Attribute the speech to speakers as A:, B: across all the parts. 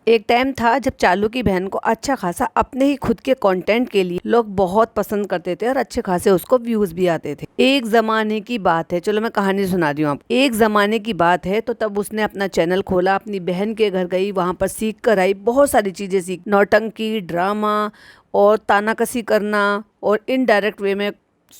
A: एक टाइम था जब चालू की बहन को अच्छा खासा अपने ही खुद के कंटेंट के लिए लोग बहुत पसंद करते थे और अच्छे खासे उसको व्यूज भी आते थे। एक जमाने की बात है, चलो मैं कहानी सुना रही हूँ आप। एक जमाने की बात है तो तब उसने अपना चैनल खोला, अपनी बहन के घर गई, वहां पर सीख कर आई, बहुत सारी चीजें सीख, नौटंकी, ड्रामा और तानाकसी करना और इनडायरेक्ट वे में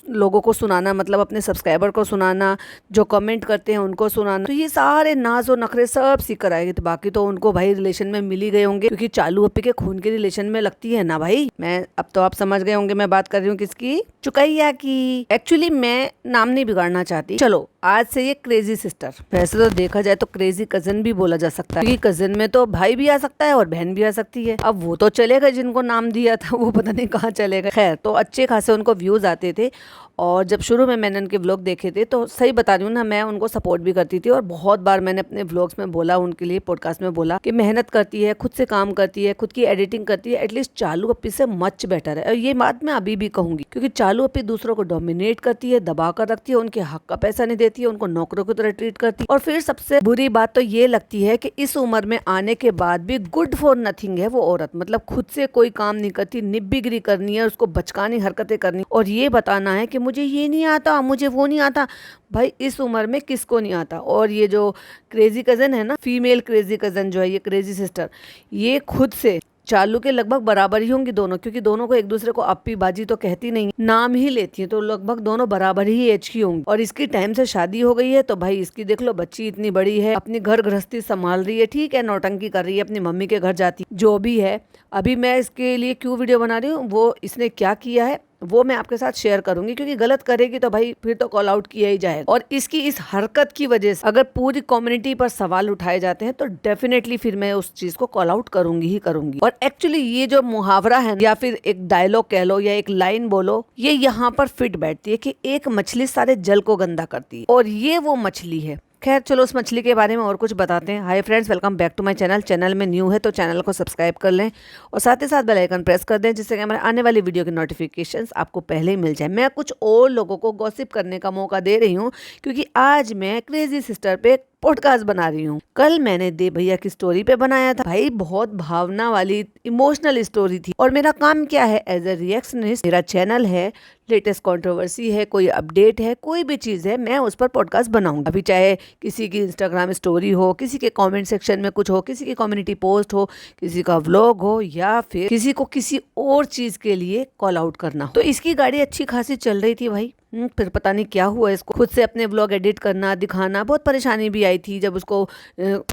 A: लोगों को सुनाना, मतलब अपने सब्सक्राइबर को सुनाना, जो कमेंट करते हैं उनको सुनाना। तो ये सारे नाज और नखरे सब सीख कर आएगी। तो बाकी तो उनको भाई रिलेशन में मिल ही गए होंगे, क्योंकि चालू अपी के खून के रिलेशन में लगती है ना भाई। मैं अब तो आप समझ गए होंगे मैं बात कर रही हूँ किसकी, चुकैया की। एक्चुअली मैं नाम नहीं बिगाड़ना चाहती। चलो आज से ये क्रेजी सिस्टर, वैसे तो देखा जाए तो क्रेजी कजन भी बोला जा सकता है, क्योंकि कजन में तो भाई भी आ सकता है और बहन भी आ सकती है। अब वो तो चलेगा, जिनको नाम दिया था वो पता नहीं कहाँ चलेगा। खैर, तो अच्छे खासे उनको व्यूज आते थे और जब शुरू में मैंने उनके व्लॉग देखे थे तो सही बता रही हूँ ना, मैं उनको सपोर्ट भी करती थी और बहुत बार मैंने अपने व्लॉग्स में बोला, उनके लिए पॉडकास्ट में बोला कि मेहनत करती है, खुद से काम करती है, खुद की एडिटिंग करती है, एटलीस्ट चालू अपी से मच बेटर है। और ये बात मैं अभी भी कहूंगी, क्योंकि चालू अपी दूसरों को डोमिनेट करती है, दबा कर रखती है, उनके हक का पैसा नहीं देती है, उनको नौकरों की तरह ट्रीट करती है। और फिर सबसे बुरी बात तो ये लगती है कि इस उम्र में आने के बाद भी गुड फॉर नथिंग है वो औरत, मतलब खुद से कोई काम नहीं करती, निब्बिगिरी करनी है, उसको बचकानी हरकतें करनी और ये बताना है कि मुझे ये नहीं आता, मुझे वो नहीं आता। भाई इस उम्र में किसको नहीं आता। और ये जो क्रेजी कजन है ना, फीमेल क्रेजी कजन जो है, ये क्रेजी सिस्टर, ये खुद से चालू के लगभग बराबर ही होंगी दोनों, क्योंकि दोनों को एक दूसरे को अप्पी बाजी तो कहती नहीं, नाम ही लेती है, तो लगभग दोनों बराबर ही एज की होंगी। और इसकी टाइम से शादी हो गई है, तो भाई इसकी देख लो, बच्ची इतनी बड़ी है, अपनी घर गृहस्थी संभाल रही है, ठीक है नौटंकी कर रही है, अपनी मम्मी के घर जाती, जो भी है। अभी मैं इसके लिए क्यों वीडियो बना रही हूँ, वो इसने क्या किया है वो मैं आपके साथ शेयर करूंगी, क्योंकि गलत करेगी तो भाई फिर तो कॉल आउट किया ही जाएगा। और इसकी इस हरकत की वजह से अगर पूरी कम्युनिटी पर सवाल उठाए जाते हैं तो डेफिनेटली फिर मैं उस चीज को कॉल आउट करूंगी ही करूंगी। और एक्चुअली ये जो मुहावरा है या फिर एक डायलॉग कह लो या एक लाइन बोलो, ये यहाँ पर फिट बैठती है कि एक मछली सारे जल को गंदा करती है, और ये वो मछली है। खैर चलो उस मछली के बारे में और कुछ बताते हैं। Hi friends, welcome back to my channel. Channel में न्यू है तो चैनल को सब्सक्राइब कर लें और साथ ही साथ बेल आइकन प्रेस कर दें, जिससे कि हमारे आने वाली वीडियो के नोटिफिकेशंस आपको पहले ही मिल जाए। मैं कुछ और लोगों को गॉसिप करने का मौका दे रही हूँ, क्योंकि आज मैं क्रेजी सिस्टर पे पॉडकास्ट बना रही हूँ। कल मैंने देव भैया की स्टोरी पे बनाया था, भाई बहुत भावना वाली इमोशनल स्टोरी थी। और मेरा काम क्या है, एज ए रिएक्शनिस्ट, मेरा चैनल है, लेटेस्ट कंट्रोवर्सी है, कोई अपडेट है, कोई भी चीज है, मैं उस पर पॉडकास्ट बनाऊंगी। अभी चाहे किसी की इंस्टाग्राम स्टोरी हो, किसी के कमेंट सेक्शन में कुछ हो, किसी की कम्युनिटी पोस्ट हो, किसी का व्लॉग हो, या फिर किसी को किसी और चीज के लिए कॉल आउट करना हो। तो इसकी गाड़ी अच्छी खासी चल रही थी भाई, फिर पता नहीं क्या हुआ, इसको खुद से अपने ब्लॉग एडिट करना, दिखाना, बहुत परेशानी भी आई थी। जब उसको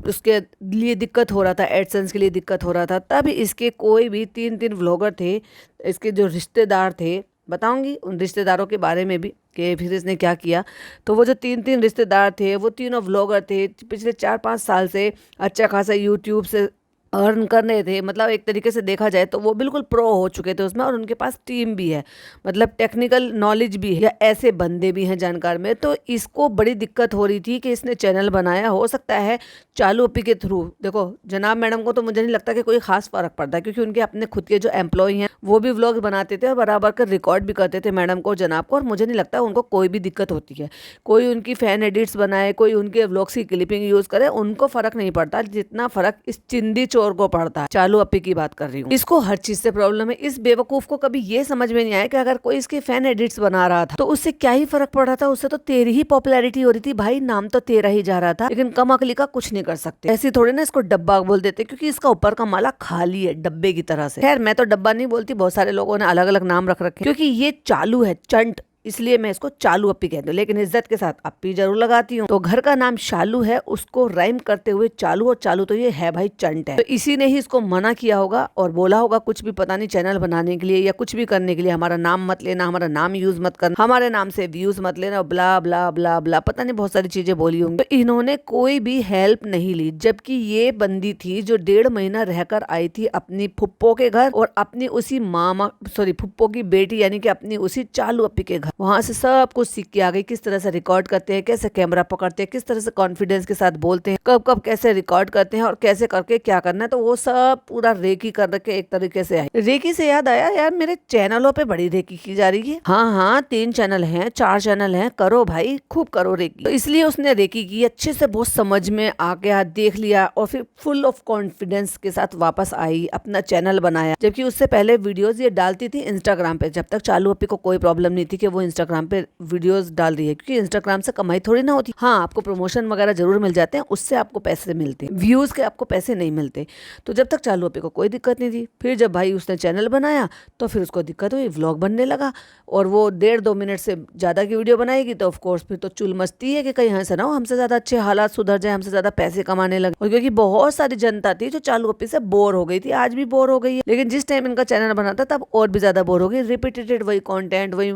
A: उसके लिए दिक्कत हो रहा था, एडसेंस के लिए दिक्कत हो रहा था, तब इसके कोई भी 3 व्लॉगर थे, इसके जो रिश्तेदार थे, बताऊंगी उन रिश्तेदारों के बारे में भी कि फिर इसने क्या किया। तो वो जो 3 रिश्तेदार थे, वो तीनों व्लॉगर थे, पिछले 4-5 साल से अच्छा खासा यूट्यूब से अर्न कर रहे थे। मतलब एक तरीके से देखा जाए तो वो बिल्कुल प्रो हो चुके थे उसमें, और उनके पास टीम भी है, मतलब टेक्निकल नॉलेज भी है, या ऐसे बंदे भी हैं जानकार में। तो इसको बड़ी दिक्कत हो रही थी कि इसने चैनल बनाया, हो सकता है चालू अपी के थ्रू। देखो जनाब मैडम को तो मुझे नहीं लगता कि कोई खास फर्क पड़ता है, क्योंकि उनके अपने खुद के जो एम्प्लॉय हैं वो भी व्लॉग बनाते थे और बराबर कर रिकॉर्ड भी करते थे मैडम को, जनाब को, और मुझे नहीं लगता उनको कोई भी दिक्कत होती है। कोई उनकी फैन एडिट्स बनाए, कोई उनके व्लॉग्स की क्लिपिंग यूज करे, उनको फर्क नहीं पड़ता जितना फर्क इस चिंदी चोर को पड़ता है। चालू अपी की बात कर रही हूँ, इसको हर चीज से प्रॉब्लम है। इस बेवकूफ को कभी ये समझ में नहीं आया कि अगर कोई इसके फैन एडिट्स बना रहा था तो उससे क्या ही फर्क पड़ रहा था, उससे तो तेरी ही पॉपुलैरिटी हो रही थी भाई, नाम तो तेरा ही जा रहा था, लेकिन कम अकली का कुछ नहीं कर सकते। ऐसी थोड़ी ना इसको डब्बा बोल देते, क्योंकि इसका ऊपर का माला खाली है डब्बे की तरह से। खैर मैं तो डब्बा नहीं बोलती, बहुत सारे लोगों ने अलग अलग नाम रख रखे, क्योंकि ये चालू है चंट, इसलिए मैं इसको चालू अपी कहती हूँ, लेकिन इज्जत के साथ अपी जरूर लगाती हूँ। तो घर का नाम शालू है, उसको राइम करते हुए चालू, और चालू तो ये है भाई चंट है। तो इसी ने ही इसको मना किया होगा और बोला होगा कुछ भी, पता नहीं चैनल बनाने के लिए या कुछ भी करने के लिए, हमारा नाम मत लेना, हमारा नाम यूज मत करना, हमारे नाम से व्यूज मत लेना, ब्ला ब्ला ब्ला ब्ला, पता नहीं बहुत सारी चीजें बोली होंगी। तो इन्होंने कोई भी हेल्प नहीं ली, जबकि ये बंदी थी जो 1.5 महीना रहकर आई थी अपनी फुप्पो के घर, और अपनी उसी फुप्पो की बेटी यानी कि अपनी उसी चालू अपी के घर। वहाँ से सब कुछ सीख के आ गई, किस तरह से रिकॉर्ड करते हैं, कैसे कैमरा पकड़ते हैं, किस तरह से कॉन्फिडेंस के साथ बोलते हैं, कब कब कैसे रिकॉर्ड करते हैं और कैसे करके क्या करना है। तो वो सब पूरा रेकी कर रखे एक तरीके से आई। रेकी से याद आया यार, मेरे चैनलों पे बड़ी रेकी की जा रही है। हाँ हाँ, 3 चैनल हैं, 4 चैनल हैं, करो भाई, खूब करो रेकी। तो इसलिए उसने रेकी की, अच्छे से बहुत समझ में आ गया, देख लिया और फिर फुल ऑफ कॉन्फिडेंस के साथ वापस आई, अपना चैनल बनाया। जबकि उससे पहले वीडियोस ये डालती थी इंस्टाग्राम पे, जब तक चालू अपी को कोई प्रॉब्लम नहीं थी कि वो इंस्टाग्राम पे वीडियोस डाल रही है, क्योंकि इंस्टाग्राम से कमाई थोड़ी ना होती। हाँ, आपको प्रमोशन वगैरह जरूर मिल जाते हैं, उससे आपको पैसे मिलते हैं, व्यूज के आपको पैसे नहीं मिलते। तो जब तक चालू अपी को कोई दिक्कत नहीं थी। फिर जब भाई उसने चैनल बनाया तो फिर उसको दिक्कत हुई, व्लॉग बनने लगा और वो 1.5-2 मिनट से ज़्यादा की वीडियो बनाएगी तो ऑफकोर्स फिर तो चुल मचती है कि कहीं ऐसा ना हो हमसे ज़्यादा अच्छे हालात सुधर जाए, हमसे ज़्यादा पैसे कमाने लगे। और क्योंकि बहुत सारी जनता थी जो चालू अपी से बोर हो गई थी, आज भी बोर हो गई है, लेकिन जिस टाइम इनका चैनल बना था तब और भी ज़्यादा बोर हो गई। रिपीटेटेड वही कॉन्टेंट, वही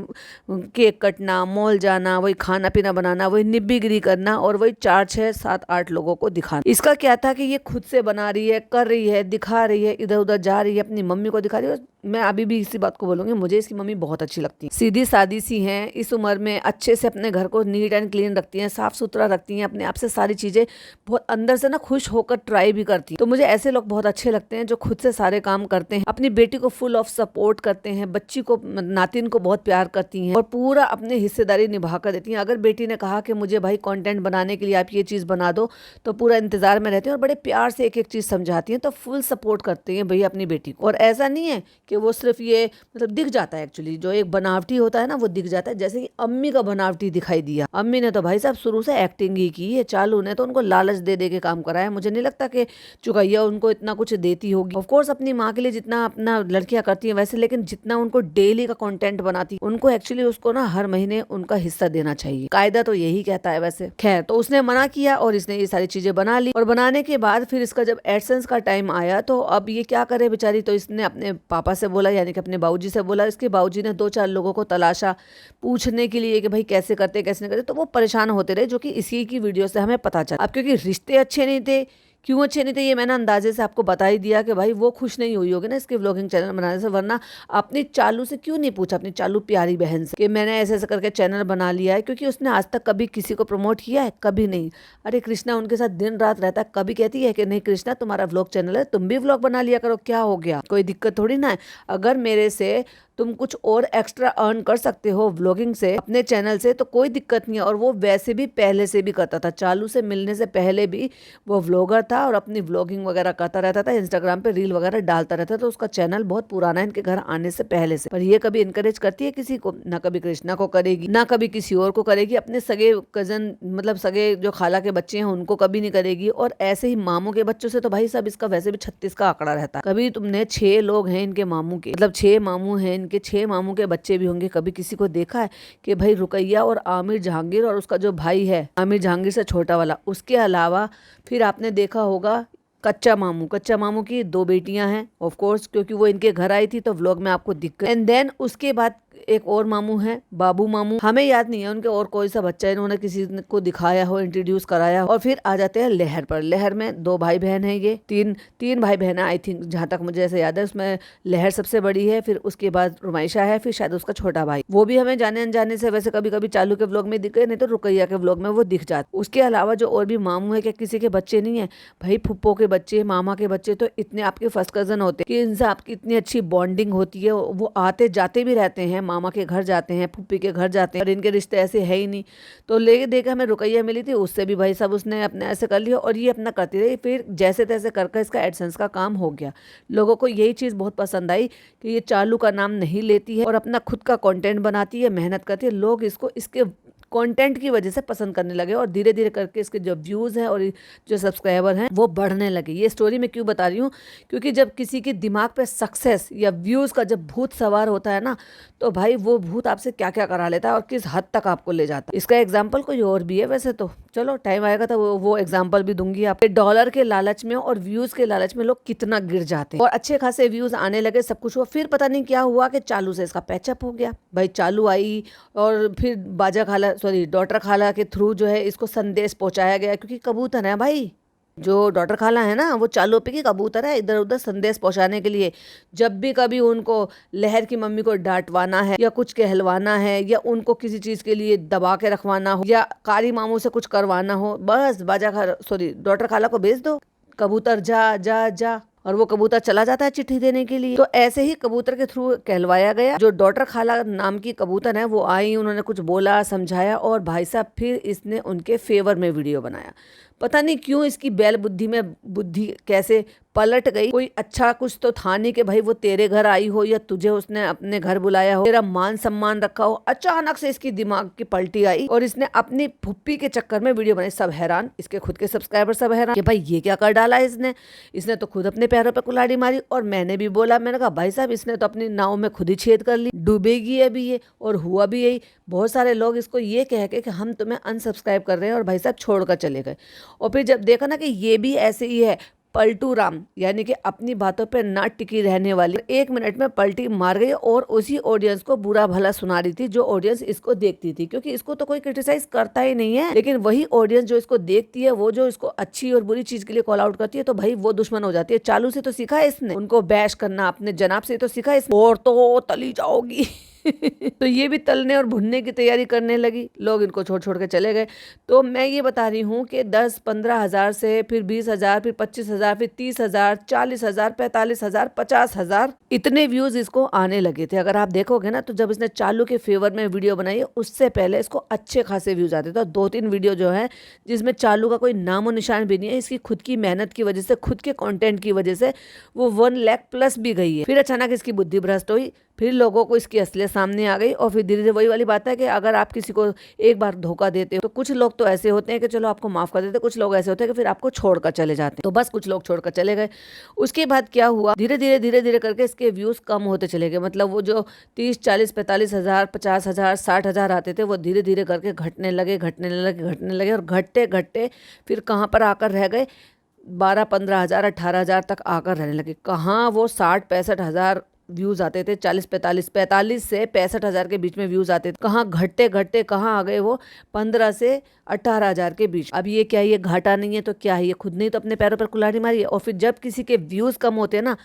A: केक कटना, मॉल जाना, वही खाना पीना बनाना, वही निब्बीगिरी करना और वही 4, 6, 7, 8 लोगों को दिखाना। इसका क्या था कि ये खुद से बना रही है, कर रही है, दिखा रही है, इधर उधर जा रही है, अपनी मम्मी को दिखा रही है। मैं अभी भी इसी बात को बोलूंगी, मुझे इसकी मम्मी बहुत अच्छी लगती है। सीधी सादी सी हैं, इस उम्र में अच्छे से अपने घर को नीट एंड क्लीन रखती हैं, साफ सुथरा रखती हैं, अपने आप से सारी चीजें बहुत अंदर से ना खुश होकर ट्राई भी करती हैं। तो मुझे ऐसे लोग बहुत अच्छे लगते हैं जो खुद से सारे काम करते हैं, अपनी बेटी को फुल ऑफ सपोर्ट करते हैं, बच्ची को, नातिन को बहुत प्यार करती हैं और पूरा अपनी हिस्सेदारी निभा कर देती हैं। अगर बेटी ने कहा कि मुझे भाई कंटेंट बनाने के लिए आप ये चीज़ बना दो, तो पूरा इंतजार में रहती हैं और बड़े प्यार से एक एक चीज़ समझाती हैं। तो फुल सपोर्ट करती हैं भैया अपनी बेटी को। और ऐसा नहीं है कि वो सिर्फ ये मतलब दिख जाता है, एक्चुअली जो एक बनावटी होता है ना वो दिख जाता है। जैसे कि अम्मी का बनावटी दिखाई दिया, अम्मी ने तो भाई साहब शुरू से एक्टिंग ही की है, चालू ने तो उनको लालच दे दे के काम कराया। मुझे नहीं लगता कि चुकैया उनको इतना कुछ देती होगी। ऑफ कोर्स अपनी माँ के लिए जितना अपना लड़कियां करती हैं वैसे, लेकिन जितना उनको डेली का कंटेंट बनाती उनको एक्चुअली उसको ना हर महीने उनका हिस्सा देना चाहिए। कायदा तो यही कहता है वैसे। खैर, तो उसने मना किया और इसने ये सारी चीजें बना ली और बनाने के बाद फिर इसका जब एडसेंस का टाइम आया तो अब ये क्या करे बेचारी। तो इसने अपने पापा से बोला, यानी कि अपने बाबूजी से बोला। इसके बाबूजी ने 2-4 लोगों को तलाशा पूछने के लिए कि भाई कैसे करते कैसे नहीं करते। तो वो परेशान होते रहे, जो कि इसी की वीडियो से हमें पता चला। अब क्योंकि रिश्ते अच्छे नहीं थे, क्यों अच्छे नहीं थे ये मैंने अंदाजे से आपको बता ही दिया कि भाई वो खुश नहीं हुई होगी ना इसके व्लॉगिंग चैनल बनाने से। वरना अपनी चालू से क्यों नहीं पूछा, अपनी चालू प्यारी बहन से, कि मैंने ऐसे ऐसे करके चैनल बना लिया है। क्योंकि उसने आज तक कभी किसी को प्रमोट किया है? कभी नहीं। अरे कृष्णा उनके साथ दिन रात रहता है, कभी कहती है कि नहीं कृष्णा तुम्हारा व्लॉग चैनल है, तुम भी व्लॉग बना लिया करो, क्या हो गया, कोई दिक्कत थोड़ी ना है। अगर मेरे से तुम कुछ और एक्स्ट्रा अर्न कर सकते हो व्लॉगिंग से अपने चैनल से तो कोई दिक्कत नहीं है। और वो वैसे भी पहले से भी करता था, चालू से मिलने से पहले भी वो व्लॉगर था और अपनी व्लॉगिंग वगैरह करता रहता था, इंस्टाग्राम पे रील वगैरह डालता रहता था। तो उसका चैनल बहुत पुराना है इनके घर आने से पहले से। पर ये कभी इनकरेज करती है किसी को? ना कभी कृष्णा को करेगी, ना कभी किसी और को करेगी। अपने सगे कजन मतलब सगे जो खाला के बच्चे हैं उनको कभी नहीं करेगी। और ऐसे ही मामू के बच्चों से तो भाई साहब इसका वैसे भी 36 का आंकड़ा रहता है। कभी तुमने 6 लोग हैं इनके मामू के, मतलब 6 मामू हैं इनके, 6 मामू के बच्चे भी होंगे। कभी किसी को देखा है कि भाई रुकैया और आमिर जहांगीर और उसका जो भाई है आमिर जहांगीर से छोटा वाला, उसके अलावा फिर आपने देखा होगा कच्चा मामू। कच्चा मामू की 2 बेटियां हैं ऑफ कोर्स, क्योंकि वो इनके घर आई थी तो व्लॉग में आपको दिख गई। एंड देन उसके बाद एक और मामू है बाबू मामू, हमें याद नहीं है उनके और कोई सा बच्चा इन्होंने किसी को दिखाया हो, इंट्रोड्यूस कराया। और फिर आ जाते हैं लहर पर। लहर में 2 भाई बहन है, ये तीन भाई बहन है आई थिंक, जहां तक मुझे ऐसे याद है। उसमें लहर सबसे बड़ी है, फिर उसके बाद रुमाइशा है, फिर शायद उसका छोटा भाई। वो भी हमें जाने अनजाने से वैसे कभी कभी चालू के व्लॉग में दिख गए, नहीं तो रुकैया के व्लॉग में वो दिख जाते। उसके अलावा जो और भी मामू है, क्या किसी के बच्चे नहीं है भाई? फुप्पो के बच्चे, मामा के बच्चे तो इतने आपके फर्स्ट कजन होते हैं कि इनसे आपकी इतनी अच्छी बॉन्डिंग होती है। वो आते जाते भी रहते हैं, मामा के घर जाते हैं, फुप्पी के घर जाते हैं, और इनके रिश्ते ऐसे है ही नहीं। तो ले देकर हमें रुकैया मिली थी, उससे भी भाई साहब उसने अपने ऐसे कर लिया और ये अपना करती रही। फिर जैसे तैसे करके इसका एडसेंस का काम हो गया। लोगों को यही चीज़ बहुत पसंद आई कि ये चालू का नाम नहीं लेती है और अपना खुद का कंटेंट बनाती है, मेहनत करती है। लोग इसको इसके कंटेंट की वजह से पसंद करने लगे और धीरे धीरे करके इसके जो व्यूज़ हैं और जो सब्सक्राइबर हैं वो बढ़ने लगे। ये स्टोरी मैं क्यों बता रही हूँ? क्योंकि जब किसी के दिमाग पे सक्सेस या व्यूज़ का जब भूत सवार होता है ना, तो भाई वो भूत आपसे क्या क्या करा लेता है और किस हद तक आपको ले जाता है। इसका एग्जाम्पल कोई और भी है वैसे तो, चलो टाइम आएगा तो वो एग्जाम्पल भी दूंगी आप। डॉलर के लालच में और व्यूज़ के लालच में लोग कितना गिर जाते हैं। और अच्छे खासे व्यूज़ आने लगे, सब कुछ हुआ, फिर पता नहीं क्या हुआ कि चालू से इसका पैचअप हो गया। भाई चालू आई और फिर बाजा खाला डॉटर खाला के थ्रू जो है इसको संदेश पहुंचाया गया, क्योंकि कबूतर है भाई, जो डॉक्टर खाला है ना, वो चालू अप्पी की कबूतर है, इधर उधर संदेश पहुंचाने के लिए। जब भी कभी उनको लहर की मम्मी को डांटवाना है या कुछ कहलवाना है या उनको किसी चीज के लिए दबा के रखवाना हो या कारी मामू से कुछ करवाना हो, बस डॉक्टर खाला को भेज दो, कबूतर जा जा जा, और वो कबूतर चला जाता है चिट्ठी देने के लिए। तो ऐसे ही कबूतर के थ्रू कहलवाया गया। जो डॉक्टर खाला नाम की कबूतर है वो आई, उन्होंने कुछ बोला समझाया और भाई साहब फिर इसने उनके फेवर में वीडियो बनाया। पता नहीं क्यों इसकी बैल बुद्धि में बुद्धि कैसे पलट गई। कोई अच्छा कुछ तो था नहीं कि भाई वो तेरे घर आई हो या तुझे उसने अपने घर बुलाया हो, तेरा मान सम्मान रखा हो। अचानक से इसकी दिमाग की पलटी आई और इसने अपनी फुप्पी के चक्कर में वीडियो बनाई। सब हैरान, इसके खुद के सब्सक्राइबर सब हैरान कि भाई ये क्या कर डाला इसने तो खुद अपने पैरों पे कुल्हाड़ी मारी। और मैंने भी बोला, मैंने कहा भाई साहब इसने तो अपनी नाव में खुद ही छेद कर ली, डूबेगी अभी ये। और हुआ भी यही। बहुत सारे लोग इसको ये कह के कि हम तुम्हें अनसब्सक्राइब कर रहे हैं और भाई साहब छोड़कर चले गए। और फिर जब देखा ना कि ये भी ऐसे ही है पलटू राम, यानी कि अपनी बातों पे ना टिकी रहने वाली, 1 मिनट में पलटी मार गई और उसी ऑडियंस को बुरा भला सुना रही थी जो ऑडियंस इसको देखती थी। क्योंकि इसको तो कोई क्रिटिसाइज करता ही नहीं है, लेकिन वही ऑडियंस जो इसको देखती है, वो जो इसको अच्छी और बुरी चीज के लिए कॉल आउट करती है, तो भाई वो दुश्मन हो जाती है। चालू से तो सीखा है इसने उनको बैश करना, अपने जनाब से तो सीखा है इसने। और तो तली जाओगी तो ये भी तलने और भुनने की तैयारी करने लगी। लोग इनको छोड़ छोड़ के चले गए। तो मैं ये बता रही हूँ कि 10-15 हज़ार से फिर 20 हज़ार, फिर 25 हज़ार, फिर 30 हज़ार, 40 हज़ार, 45 हज़ार, 50 हज़ार, इतने व्यूज इसको आने लगे थे। अगर आप देखोगे ना, तो जब इसने चालू के फेवर में वीडियो बनाई उससे पहले इसको अच्छे खासे व्यूज आते थे। 2-3 वीडियो जो है जिसमें चालू का कोई नामो निशान भी नहीं है, इसकी खुद की मेहनत की वजह से, खुद के कंटेंट की वजह से वो 1 लाख प्लस भी गई है। फिर अचानक इसकी बुद्धि भ्रष्ट हुई, फिर लोगों को इसकी असलियत सामने आ गई और फिर धीरे धीरे वही वाली बात है कि अगर आप किसी को एक बार धोखा देते हो तो कुछ लोग तो ऐसे होते हैं कि चलो आपको माफ कर देते, कुछ लोग ऐसे होते हैं कि फिर आपको छोड़कर चले जाते हैं। तो बस कुछ लोग छोड़कर चले गए। उसके बाद क्या हुआ, धीरे धीरे करके इसके व्यूज कम होते चले गए। मतलब वो जो 30, 40, 45 हज़ार, 50 हज़ार, 60 हज़ार आते थे, वो धीरे धीरे करके घटने लगे और घटते घटते फिर कहाँ पर आकर रह गए, 12-15 हज़ार, 18 हज़ार तक आकर रहने लगे। कहाँ वो 60-65 हज़ार व्यूज आते थे, 45 से 65 हज़ार के बीच में व्यूज आते थे। कहाँ घटते घटते कहाँ आ गए वो 15 से 18 हज़ार के बीच। अब ये क्या, ये घाटा नहीं है तो क्या है, ये खुद नहीं तो अपने पैरों पर कुल्हाड़ी मारी है। और फिर जब किसी के व्यूज कम होते हैं ना,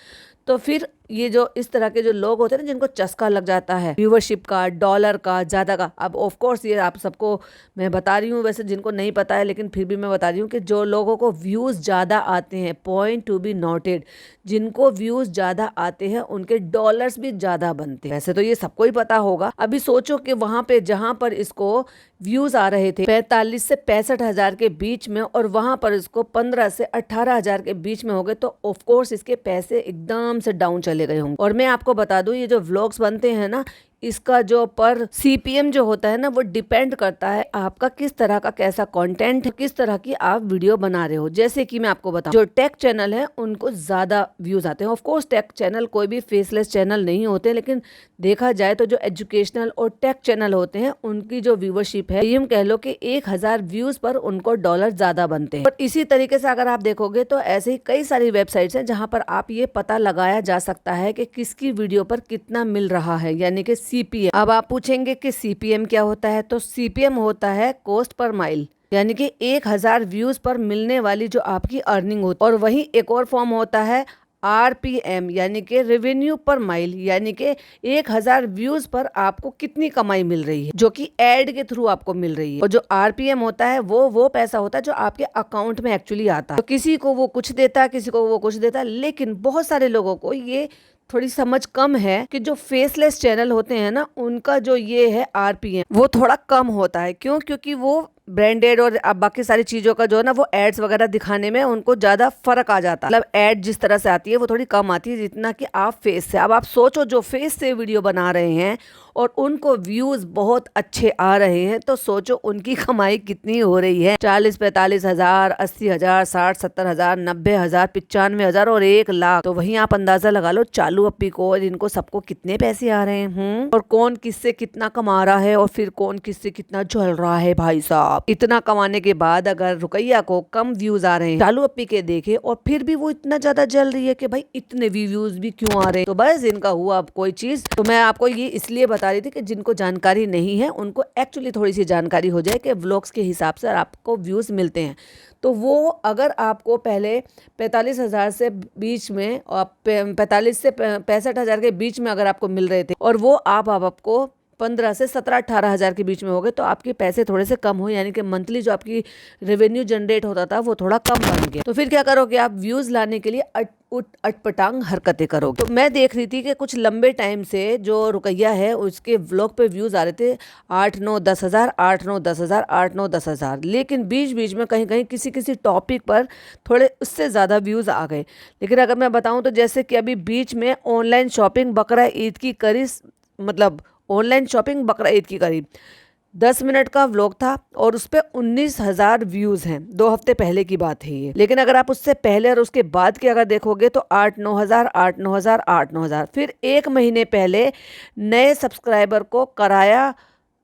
A: तो फिर ये जो इस तरह के जो लोग होते हैं ना, जिनको चस्का लग जाता है व्यूवरशिप का, डॉलर का, ज़्यादा का। अब ऑफ कोर्स ये आप सबको मैं बता रही हूँ, वैसे जिनको नहीं पता है लेकिन फिर भी मैं बता रही हूँ कि जो लोगों को व्यूज़ ज़्यादा आते हैं, पॉइंट टू बी नोटेड, जिनको व्यूज़ ज़्यादा आते हैं उनके डॉलर्स भी ज़्यादा बनते हैं। वैसे तो ये सबको ही पता होगा। अभी सोचो कि वहाँ पे जहाँ पर इसको व्यूज आ रहे थे 45 से 65 हज़ार के बीच में और वहां पर इसको 15 से 18 हज़ार के बीच में हो गए, तो ऑफ कोर्स इसके पैसे एकदम से डाउन चले गए होंगे। और मैं आपको बता दूं, ये जो व्लॉग्स बनते हैं ना, इसका जो पर सीपीएम जो होता है ना, वो डिपेंड करता है आपका किस तरह का कैसा कंटेंट, किस तरह की आप वीडियो बना रहे हो। जैसे कि मैं आपको बताऊं, जो टेक चैनल है उनको ज्यादा व्यूज आते हैं। ऑफ कोर्स टेक चैनल कोई भी फेसलेस चैनल नहीं होते, लेकिन देखा जाए तो जो एजुकेशनल और टेक चैनल होते हैं उनकी जो व्यूवरशिप है, यूं कह लो कि 1000 व्यूज पर उनको डॉलर ज्यादा बनते हैं। और इसी तरीके से अगर आप देखोगे तो ऐसे ही कई सारी वेबसाइट्स हैं जहां पर आप ये पता लगाया जा सकता है कि किसकी वीडियो पर कितना मिल रहा है, यानी कि सीपीएम। अब आप पूछेंगे कि सीपीएम क्या होता है, तो सीपीएम होता है कॉस्ट पर माइल, यानी कि 1000 व्यूज पर मिलने वाली जो आपकी अर्निंग होती है। और वहीं एक और फॉर्म होता है आरपीएम, यानी कि रेवेन्यू पर माइल, यानी कि 1000 व्यूज पर आपको कितनी कमाई मिल रही है, जो कि एड के थ्रू आपको मिल रही है। और जो आरपीएम होता है वो पैसा होता है जो आपके अकाउंट में एक्चुअली आता है। तो किसी को वो कुछ देता है, किसी को वो कुछ देता है, लेकिन बहुत सारे लोगों को ये थोड़ी समझ कम है कि जो फेसलेस चैनल होते हैं ना, उनका जो ये है आरपीएम वो थोड़ा कम होता है। क्यों? क्योंकि वो ब्रांडेड और बाकी सारी चीजों का जो है ना, वो एड्स वगैरह दिखाने में उनको ज्यादा फर्क आ जाता है। मतलब एड जिस तरह से आती है वो थोड़ी कम आती है जितना कि आप फेस से। अब आप सोचो, जो फेस से वीडियो बना रहे हैं और उनको व्यूज बहुत अच्छे आ रहे हैं, तो सोचो उनकी कमाई कितनी हो रही है। 40-45 हज़ार, 80 हज़ार, 60-70 हज़ार, 90 हज़ार, 95 हज़ार और 1 लाख। तो वहीं आप अंदाजा लगा लो चालू अप्पी को और इनको सबको कितने पैसे आ रहे हैं। और कौन किससे कितना कमा रहा है और फिर कौन किससे कितना झल रहा है भाई साहब। आप इतना कमाने के बाद अगर रुकैया को कम व्यूज आ रहे हैं, चालू अप्पी के देखे, और फिर भी वो इतना ज्यादा जल रही है कि भाई इतने व्यूज भी क्यों आ रहे हैं। तो बस इनका हुआ अब कोई चीज। तो मैं आपको ये इसलिए बता रही थी कि जिनको जानकारी नहीं है उनको एक्चुअली थोड़ी सी जानकारी हो जाए कि व्लॉग्स के हिसाब से आपको व्यूज मिलते हैं। तो वो अगर आपको पहले 45,000 से बीच में और 45 से 65,000 के बीच में अगर आपको मिल रहे थे, और वो आपको 15 से 17-18 हज़ार के बीच में हो गए, तो आपके पैसे थोड़े से कम हो, यानी कि मंथली जो आपकी रेवेन्यू जनरेट होता था वो थोड़ा कम बन गया। तो फिर क्या करोगे आप? व्यूज लाने के लिए अटपटांग हरकतें करोगे। तो मैं देख रही थी कि कुछ लंबे टाइम से जो रुकैया है उसके व्लॉग पे व्यूज आ रहे थे 8-9-10 हज़ार, 8-9-10 हज़ार, 8-9-10 हज़ार, लेकिन बीच बीच में कहीं कहीं किसी किसी टॉपिक पर थोड़े उससे ज़्यादा व्यूज आ गए। लेकिन अगर मैं बताऊं तो जैसे कि अभी बीच में ऑनलाइन शॉपिंग बकरा ईद की करी, मतलब ऑनलाइन शॉपिंग बकरा ईद की करीब 10 मिनट का व्लॉग था और उस पर 19,000 व्यूज हैं। 2 हफ्ते पहले की बात है ये। लेकिन अगर आप उससे पहले और उसके बाद की अगर देखोगे तो 8-9 हज़ार, 8-9 हज़ार, 8-9 हज़ार। फिर 1 महीने पहले नए सब्सक्राइबर को कराया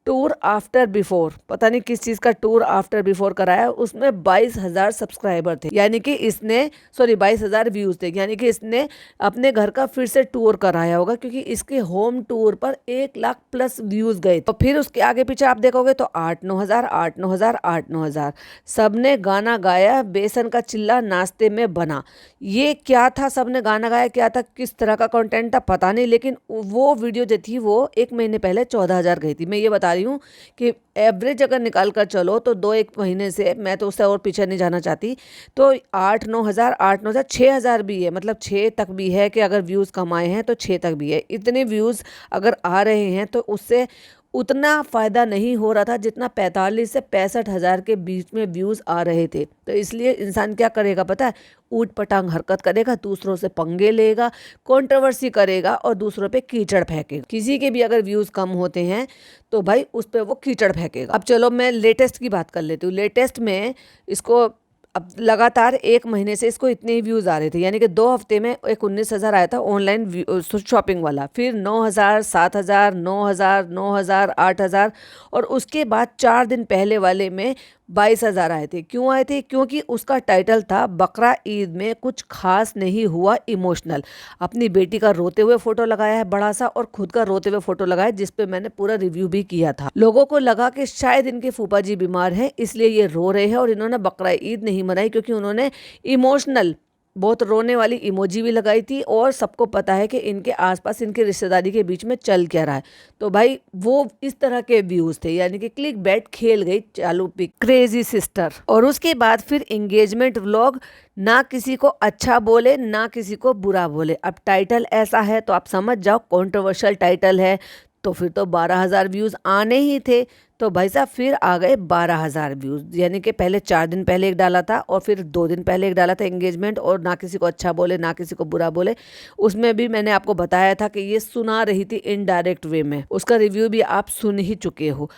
A: टूर आफ्टर बिफोर, पता नहीं किस चीज़ का टूर आफ्टर बिफोर कराया, उसमें 22,000 सब्सक्राइबर थे, यानी कि इसने 22,000 व्यूज़ थे, यानी कि इसने अपने घर का फिर से टूर कराया होगा, क्योंकि इसके होम टूर पर 1 लाख प्लस व्यूज़ गए। तो फिर उसके आगे पीछे आप देखोगे तो 8-9 हज़ार, 8-9 हज़ार, 8-9 हज़ार। सबने गाना गाया बेसन का चिल्ला नाश्ते में बना। ये क्या था? सबने गाना गाया, क्या था, किस तरह का कंटेंट था पता नहीं, लेकिन वो वीडियो जो थी वो 1 महीने पहले 14,000 गई थी। मैं ये बता रही हूँ कि एवरेज अगर निकाल कर चलो तो 2-1 महीने से, मैं तो उससे और पीछे नहीं जाना चाहती, तो 8-9 हज़ार, 8-9 हज़ार, 6,000 भी है, मतलब 6 तक भी है कि अगर व्यूज़ कमाए हैं तो 6 तक भी है। इतने व्यूज़ अगर आ रहे हैं तो उससे उतना फ़ायदा नहीं हो रहा था जितना 45 से 65,000 के बीच में व्यूज़ आ रहे थे। तो इसलिए इंसान क्या करेगा पता है? ऊट पटांग हरकत करेगा, दूसरों से पंगे लेगा, कंट्रोवर्सी करेगा और दूसरों पे कीचड़ फेंकेगा। किसी के भी अगर व्यूज़ कम होते हैं तो भाई उस पर वो कीचड़ फेंकेगा। अब चलो मैं लेटेस्ट की बात कर लेती हूँ। लेटेस्ट में इसको अब लगातार 1 महीने से इसको इतने ही व्यूज़ आ रहे थे, यानी कि 2 हफ्ते में एक 19,000 आया था ऑनलाइन शॉपिंग वाला, फिर 9,000, 7,000, 9,000, 9,000, 8,000, और उसके बाद 4 दिन पहले वाले में 22,000 आए थे। क्यों आए थे? क्योंकि उसका टाइटल था बकरा ईद में कुछ खास नहीं हुआ इमोशनल। अपनी बेटी का रोते हुए फोटो लगाया है बड़ा सा, और खुद का रोते हुए फोटो लगाया, जिस पे मैंने पूरा रिव्यू भी किया था। लोगों को लगा कि शायद इनके फूफा जी बीमार हैं इसलिए ये रो रहे हैं, और इन्होंने बकरा ईद नहीं मनाई क्योंकि उन्होंने इमोशनल बहुत रोने वाली इमोजी भी लगाई थी, और सबको पता है कि इनके आसपास इनके रिश्तेदारी के बीच में चल क्या रहा है। तो भाई वो इस तरह के व्यूज थे, यानी कि क्लिक बैट खेल गई चालू पिक क्रेजी सिस्टर। और उसके बाद फिर एंगेजमेंट व्लॉग, ना किसी को अच्छा बोले ना किसी को बुरा बोले। अब टाइटल ऐसा है तो आप समझ जाओ कंट्रोवर्शियल टाइटल है, तो फिर तो 12,000 व्यूज़ आने ही थे। तो भाई साहब फिर आ गए 12,000 व्यूज़, यानी कि पहले 4 दिन पहले एक डाला था और फिर 2 दिन पहले एक डाला था एंगेजमेंट, और ना किसी को अच्छा बोले ना किसी को बुरा बोले। उसमें भी मैंने आपको बताया था कि ये सुना रही थी इनडायरेक्ट वे में, उसका रिव्यू भी आप सुन ही चुके हो।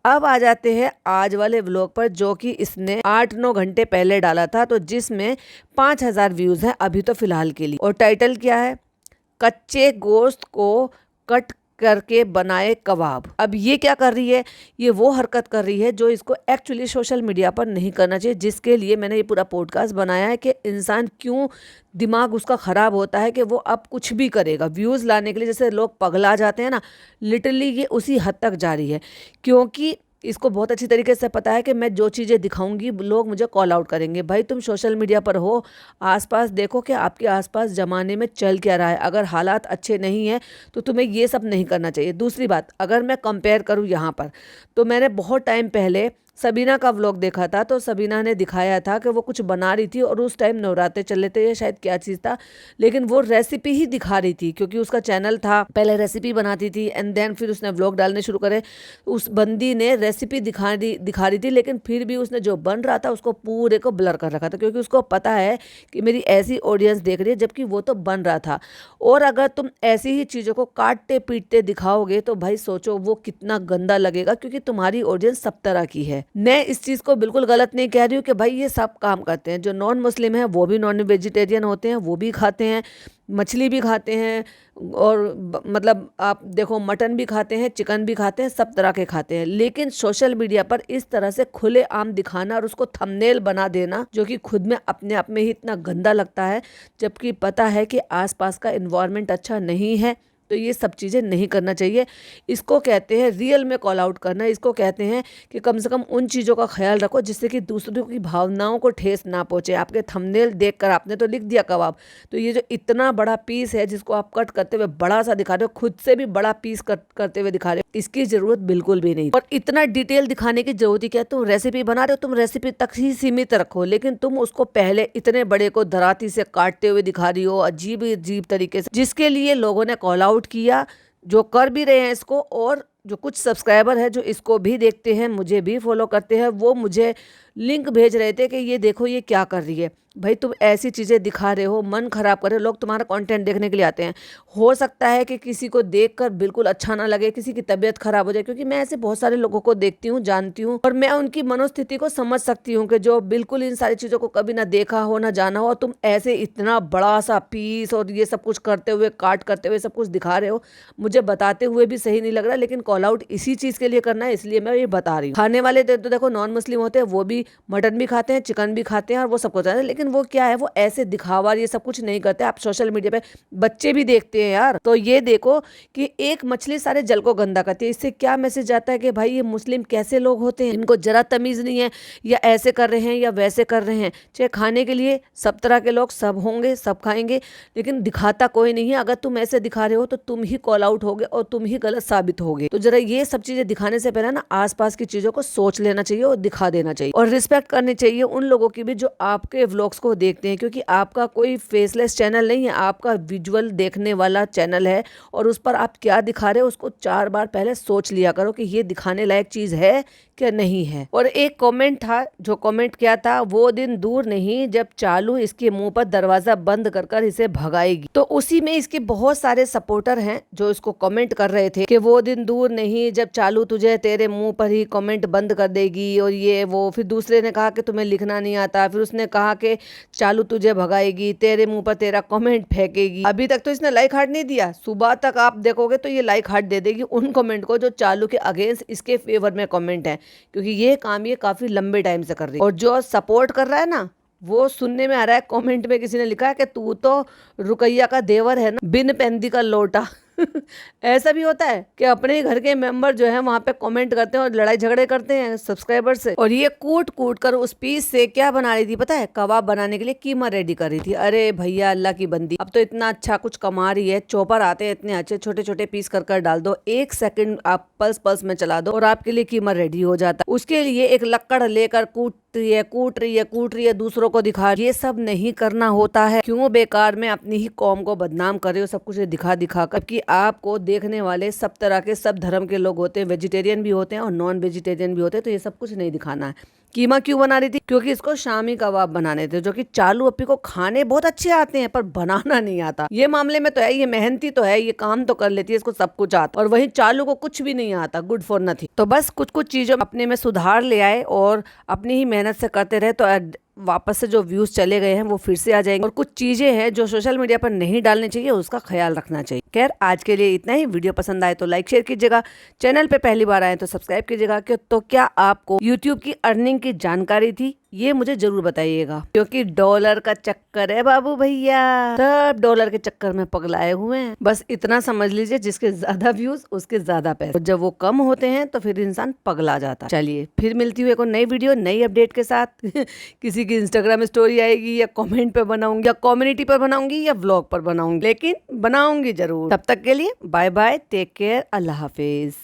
A: अब आ जाते हैं आज वाले व्लॉग पर, जो कि इसने 8-9 घंटे पहले डाला था, तो जिसमें 5,000 व्यूज़ हैं अभी तो फिलहाल के लिए। और टाइटल क्या है? कच्चे गोश्त को कट करके बनाए कबाब। अब ये क्या कर रही है? ये वो हरकत कर रही है जो इसको एक्चुअली सोशल मीडिया पर नहीं करना चाहिए, जिसके लिए मैंने ये पूरा पॉडकास्ट बनाया है कि इंसान क्यों दिमाग उसका ख़राब होता है कि वो अब कुछ भी करेगा व्यूज़ लाने के लिए। जैसे लोग पगला जाते हैं ना, लिटरली ये उसी हद तक जा रही है, क्योंकि इसको बहुत अच्छी तरीके से पता है कि मैं जो चीज़ें दिखाऊंगी लोग मुझे कॉल आउट करेंगे। भाई तुम सोशल मीडिया पर हो, आसपास देखो कि आपके आसपास ज़माने में चल क्या रहा है। अगर हालात अच्छे नहीं हैं तो तुम्हें ये सब नहीं करना चाहिए। दूसरी बात, अगर मैं कंपेयर करूँ यहाँ पर, तो मैंने बहुत टाइम पहले सबीना का व्लॉग देखा था, तो सबीना ने दिखाया था कि वो कुछ बना रही थी, और उस टाइम नवरात्रे चल रहे थे या शायद क्या चीज़ था, लेकिन वो रेसिपी ही दिखा रही थी, क्योंकि उसका चैनल था, पहले रेसिपी बनाती थी एंड देन फिर उसने व्लॉग डालने शुरू करे। उस बंदी ने रेसिपी दिखा रही थी, लेकिन फिर भी उसने जो बन रहा था उसको पूरे को ब्लर कर रखा था, क्योंकि उसको पता है कि मेरी ऐसी ऑडियंस देख रही है, जबकि वो तो बन रहा था। और अगर तुम ऐसी ही चीज़ों को काटते पीटते दिखाओगे तो भाई सोचो वो कितना गंदा लगेगा, क्योंकि तुम्हारी ऑडियंस सब तरह की है। मैं इस चीज़ को बिल्कुल गलत नहीं कह रही हूँ कि भाई ये सब काम करते हैं, जो नॉन मुस्लिम है वो भी नॉन वेजिटेरियन होते हैं, वो भी खाते हैं, मछली भी खाते हैं और मतलब आप देखो मटन भी खाते हैं, चिकन भी खाते हैं, सब तरह के खाते हैं। लेकिन सोशल मीडिया पर इस तरह से खुले आम दिखाना और उसको थंबनेल बना देना, जो कि खुद में अपने आप में ही इतना गंदा लगता है, जबकि पता है कि आसपास का एनवायरनमेंट अच्छा नहीं है, तो ये सब चीज़ें नहीं करना चाहिए। इसको कहते हैं रियल में कॉल आउट करना। इसको कहते हैं कि कम से कम उन चीज़ों का ख्याल रखो जिससे कि दूसरों की भावनाओं को ठेस ना पहुँचे। आपके थंबनेल देखकर आपने तो लिख दिया कबाब, तो ये जो इतना बड़ा पीस है जिसको आप कट करते हुए बड़ा सा दिखा रहे हो, खुद से भी बड़ा पीस कट करते हुए दिखा रहे हो, इसकी ज़रूरत बिल्कुल भी नहीं। और इतना डिटेल दिखाने की जरूरत ही क्या है? तुम रेसिपी बना रहे हो, तुम रेसिपी तक ही सीमित रखो, लेकिन तुम उसको पहले इतने बड़े को दराती से काटते हुए दिखा रही हो अजीब अजीब तरीके से, जिसके लिए लोगों ने कॉल आउट किया, जो कर भी रहे हैं इसको। और जो कुछ सब्सक्राइबर है जो इसको भी देखते हैं, मुझे भी फॉलो करते हैं, वो मुझे लिंक भेज रहे थे कि ये देखो ये क्या कर रही है। भाई तुम ऐसी चीज़ें दिखा रहे हो, मन खराब कर रहे हो। लोग तुम्हारा कंटेंट देखने के लिए आते हैं। हो सकता है कि किसी को देखकर बिल्कुल अच्छा ना लगे, किसी की तबीयत खराब हो जाए, क्योंकि मैं ऐसे बहुत सारे लोगों को देखती हूँ, जानती हूँ, और मैं उनकी मनोस्थिति को समझ सकती हूँ कि जो बिल्कुल इन सारी चीज़ों को कभी ना देखा हो ना जाना हो, तुम ऐसे इतना बड़ा सा पीस और ये सब कुछ करते हुए, काट करते हुए सब कुछ दिखा रहे हो। मुझे बताते हुए भी सही नहीं लग रहा, लेकिन कॉल आउट इसी चीज़ के लिए करना है, इसलिए मैं ये बता रही हूँ। खाने वाले तो देखो नॉन मुस्लिम होते हैं, वो भी मटन भी खाते हैं, चिकन भी खाते हैं, और वो सब कुछ, लेकिन वो क्या है, वो ऐसे दिखावा ये सब कुछ नहीं करते। आप सोशल मीडिया पे बच्चे भी देखते हैं यार, तो ये देखो कि एक मछली सारे जल को गंदा करती है। इससे क्या मैसेज आता है कि भाई ये मुस्लिम कैसे लोग होते हैं, इनको जरा तमीज नहीं है, या ऐसे कर रहे हैं या वैसे कर रहे हैं। चाहे खाने के लिए सब तरह के लोग सब होंगे, सब खाएंगे, लेकिन दिखाता कोई नहीं है। अगर तुम ऐसे दिखा रहे हो तो तुम ही कॉल आउट होगे और तुम ही गलत साबित होगे। तो जरा ये सब चीजें दिखाने से पहले ना आसपास की चीजों को सोच लेना चाहिए और दिखा देना चाहिए, और रिस्पेक्ट करनी चाहिए उन लोगों की भी जो आपके व्लॉग्स को देखते हैं, क्योंकि आपका कोई फेसलेस चैनल नहीं है, आपका विजुअल देखने वाला चैनल है, और उस पर आप क्या दिखा रहे हो उसको 4 बार पहले सोच लिया करो कि ये दिखाने लायक चीज है क्या नहीं है। और एक कमेंट था, जो कमेंट किया था, वो दिन दूर नहीं जब चालू इसके मुंह पर दरवाजा बंद कर इसे भगाएगी। तो उसी में इसके बहुत सारे सपोर्टर हैं जो इसको कमेंट कर रहे थे कि वो दिन दूर नहीं जब चालू तुझे तेरे मुंह पर ही कमेंट बंद कर देगी, और ये वो। फिर दूसरे ने कहा कि तुम्हें लिखना नहीं आता, फिर उसने कहा कि चालू तुझे भगाएगी, तेरे मुंह पर तेरा कमेंट फेंकेगी। अभी तक तो इसने लाइक हार्ट नहीं दिया, सुबह तक आप देखोगे तो ये लाइक हार्ट दे देगी उन कमेंट को जो चालू के अगेंस्ट इसके फेवर में कमेंट है, क्योंकि ये काम ये काफी लंबे टाइम से कर रही है। और जो सपोर्ट कर रहा है ना, वो सुनने में आ रहा है, कमेंट में किसी ने लिखा है कि तू तो रुकैया का देवर है ना, बिन पेंदी का लोटा। ऐसा भी होता है कि अपने ही घर के मेंबर जो है वहां पे कमेंट करते हैं और लड़ाई झगड़े करते हैं सब्सक्राइबर से। और ये कूट कूट कर उस पीस से क्या बना रही थी पता है? कबाब बनाने के लिए कीमा रेडी कर रही थी। अरे भैया अल्लाह की बंदी, अब तो इतना अच्छा कुछ कमा रही है, चॉपर आते हैं इतने अच्छे, छोटे छोटे पीस कर डाल दो, 1 सेकंड आप पल्स पल्स में चला दो और आपके लिए कीमा रेडी हो जाता है। उसके लिए एक लक्कड़ लेकर कूट रही है, दूसरों को दिखा। ये सब नहीं करना होता है। क्यों बेकार में अपनी ही कौम को बदनाम कर रहे हो सब कुछ दिखा दिखा कर? कि आपको देखने वाले सब तरह के, सब धर्म के लोग होते हैं, वेजिटेरियन भी होते हैं और नॉन वेजिटेरियन भी होते हैं, तो ये सब कुछ नहीं दिखाना है। कीमा क्यों बना रही थी? क्योंकि इसको शामी कबाब बनाने थे, जो कि चालू अप्पी को खाने बहुत अच्छे आते हैं पर बनाना नहीं आता। ये मामले में तो है, ये मेहनती तो है, ये काम तो कर लेती है, इसको सब कुछ आता, और वहीं चालू को कुछ भी नहीं आता, गुड फॉर नथिंग। तो बस कुछ कुछ चीजों अपने में सुधार ले आए और अपनी ही मेहनत से करते रहे, तो वापस से जो व्यूज चले गए हैं वो फिर से आ जाएंगे। और कुछ चीजें हैं जो सोशल मीडिया पर नहीं डालनी चाहिए, उसका ख्याल रखना चाहिए। खैर आज के लिए इतना ही। वीडियो पसंद आए तो लाइक शेयर कीजिएगा, चैनल पे पहली बार आए तो सब्सक्राइब कीजिएगा। तो क्या आपको यूट्यूब की अर्निंग की जानकारी थी? ये मुझे जरूर बताइएगा, क्योंकि डॉलर का चक्कर है बाबू भैया, सब डॉलर के चक्कर में पगलाए हुए हैं। बस इतना समझ लीजिए, जिसके ज्यादा व्यूज उसके ज्यादा पैसे, और जब वो कम होते हैं तो फिर इंसान पगला जाता है। चलिए फिर मिलती हुई एक नई वीडियो नई अपडेट के साथ। किसी की इंस्टाग्राम स्टोरी आएगी, या कमेंट पे बनाऊंगी, या कम्युनिटी पर बनाऊंगी, या व्लॉग पर बनाऊंगी, लेकिन बनाऊंगी जरूर। तब तक के लिए बाय बाय, टेक केयर, अल्लाह हाफिज।